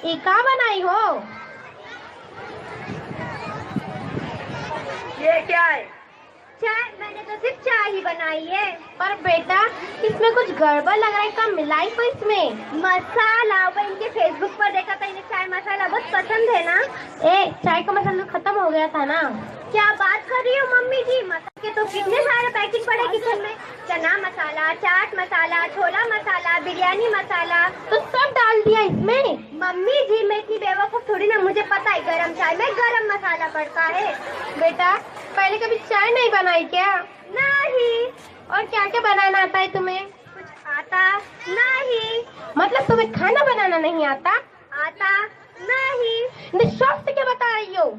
ये क्या बनाई हो? ये क्या है? चाय? मैंने तो सिर्फ चाय ही बनाई है। पर बेटा इसमें कुछ गड़बड़ लग रहा है, क्या मिलाई हो इसमें? मसाला, वो इनके फेसबुक पर देखा था, इन्हें चाय मसाला बहुत पसंद है ना। चाय का मसाला खत्म हो गया था ना। क्या बात कर रही हो मम्मी जी, मसाले के तो कितने सारे पैकेट पड़े किचन में। चना मसाला, चाट मसाला, छोला मसाला, बिरयानी मसाला, तो सब डाल दिया इसमें। मम्मी जी मैं इतनी बेवकूफ थोड़ी ना, मुझे पता है गरम चाय में गरम मसाला पड़ता है। बेटा पहले कभी चाय नहीं बनाई क्या? नहीं। और क्या क्या बनाना आता है तुम्हें? कुछ आता नहीं। मतलब तुम्हें खाना बनाना नहीं आता? आता नहीं। निःशौक से क्या बता रही हो?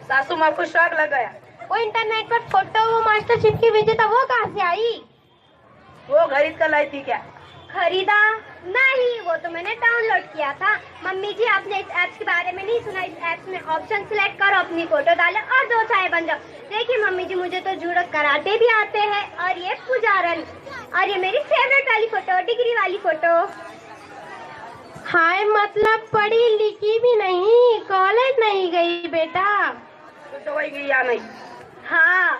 सासू माँ को शौक लग गया। वो इंटरनेट पर फोटो, वो मास्टर शेफ की विजेता, वो कहाँ से आई? वो खरीद कर लाई थी क्या? खरीदा नहीं, वो तो मैंने डाउनलोड किया था। मम्मी जी आपने इस ऐप्स के बारे में नहीं सुना? इस ऐप्स में ऑप्शन सिलेक्ट करो, अपनी फोटो डालो और 2 चाय बन जाओ। देखिए मम्मी जी मुझे तो जुड़ो कराटे भी आते हैं, और ये पुजारन, और ये मेरी फेवरेट वाली फोटो, डिग्री वाली फोटो। हाय मतलब पढ़ी लिखी भी नहीं, कॉलेज नहीं गई बेटा? तो वही गई या नहीं? हाँ।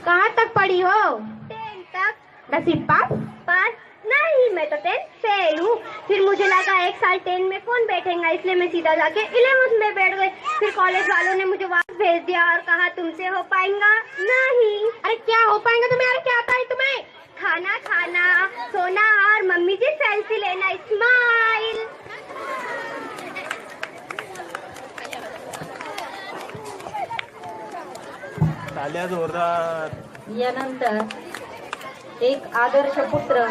कहाँ तक पढ़ी हो? 10 तक। 10वीं पास? पास नहीं, मैं तो 10 फेल हूँ। फिर मुझे लगा 1 साल 10 में कौन बैठेगा, इसलिए मैं सीधा जाके 11th में बैठ गई। फिर कॉलेज वालों ने मुझे वापस भेज दिया और कहा तुमसे हो पाएगा नहीं। अरे क्या हो पाएगा तुम्हें? अरे क्या आता है तुम्हें? खाना खाना, सोना और मम्मी जी सेल्फी लेना, स्माइल। ताल्या जोरदार. यानंतर एक आदर्श पुत्र